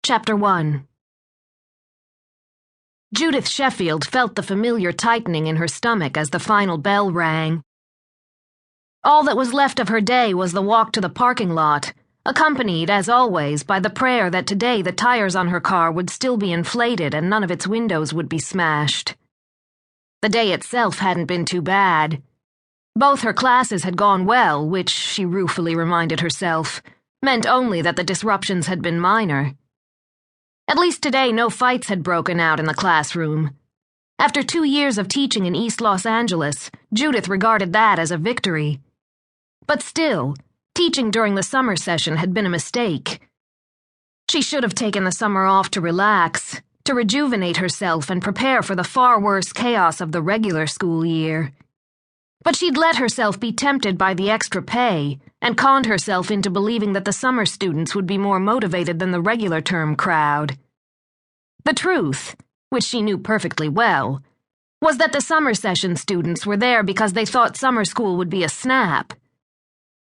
Chapter 1. Judith Sheffield felt the familiar tightening in her stomach as the final bell rang. All that was left of her day was the walk to the parking lot, accompanied, as always, by the prayer that today the tires on her car would still be inflated and none of its windows would be smashed. The day itself hadn't been too bad. Both her classes had gone well, which, she ruefully reminded herself, meant only that the disruptions had been minor. At least today no fights had broken out in the classroom. After 2 years of teaching in East Los Angeles, Judith regarded that as a victory. But still, teaching during the summer session had been a mistake. She should have taken the summer off to relax, to rejuvenate herself and prepare for the far worse chaos of the regular school year. But she'd let herself be tempted by the extra pay and conned herself into believing that the summer students would be more motivated than the regular term crowd. The truth, which she knew perfectly well, was that the summer session students were there because they thought summer school would be a snap.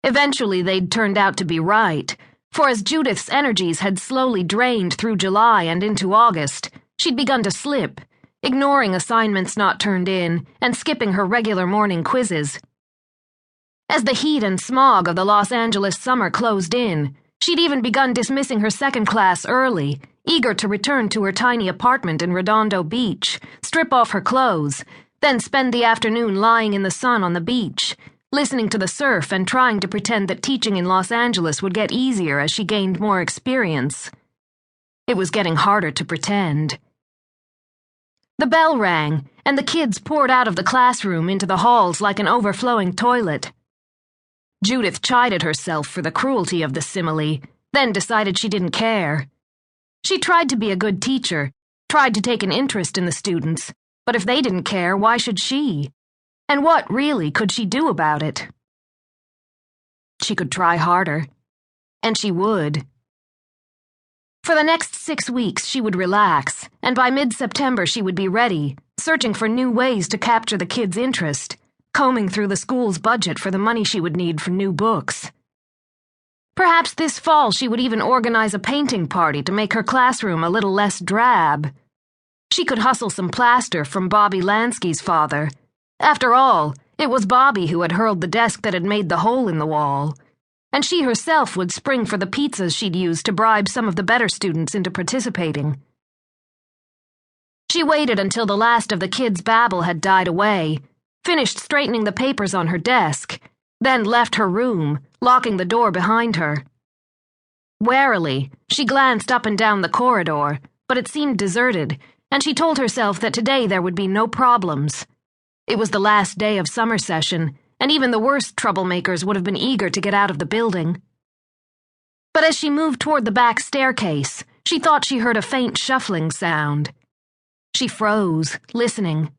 Eventually they'd turned out to be right, for as Judith's energies had slowly drained through July and into August, she'd begun to slip, ignoring assignments not turned in and skipping her regular morning quizzes. As the heat and smog of the Los Angeles summer closed in, she'd even begun dismissing her second class early, eager to return to her tiny apartment in Redondo Beach, strip off her clothes, then spend the afternoon lying in the sun on the beach, listening to the surf and trying to pretend that teaching in Los Angeles would get easier as she gained more experience. It was getting harder to pretend. The bell rang, and the kids poured out of the classroom into the halls like an overflowing toilet. Judith chided herself for the cruelty of the simile, then decided she didn't care. She tried to be a good teacher, tried to take an interest in the students, but if they didn't care, why should she? And what, really, could she do about it? She could try harder. And she would. For the next 6 weeks, she would relax, and by mid-September she would be ready, searching for new ways to capture the kids' interest, combing through the school's budget for the money she would need for new books. Perhaps this fall she would even organize a painting party to make her classroom a little less drab. She could hustle some plaster from Bobby Lansky's father. After all, it was Bobby who had hurled the desk that had made the hole in the wall, and she herself would spring for the pizzas she'd use to bribe some of the better students into participating. She waited until the last of the kids' babble had died away, finished straightening the papers on her desk, then left her room, locking the door behind her. Warily, she glanced up and down the corridor, but it seemed deserted, and she told herself that today there would be no problems. It was the last day of summer session, and even the worst troublemakers would have been eager to get out of the building. But as she moved toward the back staircase, she thought she heard a faint shuffling sound. She froze, listening.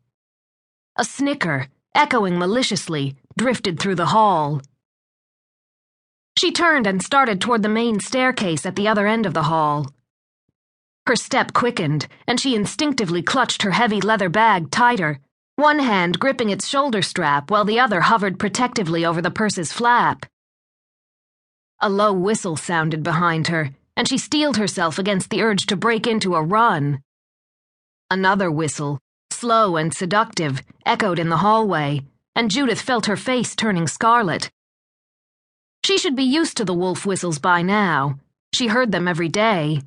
A snicker, echoing maliciously, drifted through the hall. She turned and started toward the main staircase at the other end of the hall. Her step quickened, and she instinctively clutched her heavy leather bag tighter, one hand gripping its shoulder strap while the other hovered protectively over the purse's flap. A low whistle sounded behind her, and she steeled herself against the urge to break into a run. Another whistle, slow and seductive, echoed in the hallway, and Judith felt her face turning scarlet. She should be used to the wolf whistles by now. She heard them every day.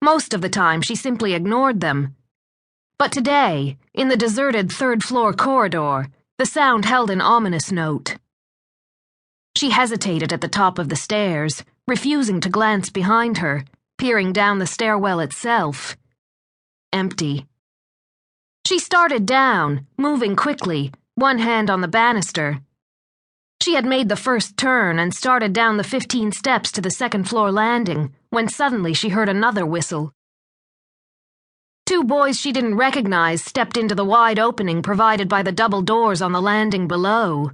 Most of the time, she simply ignored them. But today, in the deserted third-floor corridor, the sound held an ominous note. She hesitated at the top of the stairs, refusing to glance behind her, peering down the stairwell itself. Empty. She started down, moving quickly, one hand on the banister. She had made the first turn and started down the 15 steps to the second-floor landing, when suddenly she heard another whistle. 2 boys she didn't recognize stepped into the wide opening provided by the double doors on the landing below.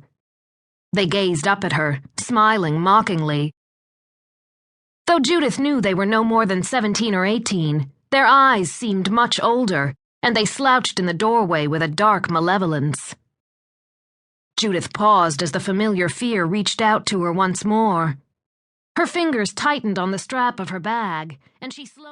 They gazed up at her, smiling mockingly. Though Judith knew they were no more than 17 or 18, their eyes seemed much older, and they slouched in the doorway with a dark malevolence. Judith paused as the familiar fear reached out to her once more. Her fingers tightened on the strap of her bag, and she slowly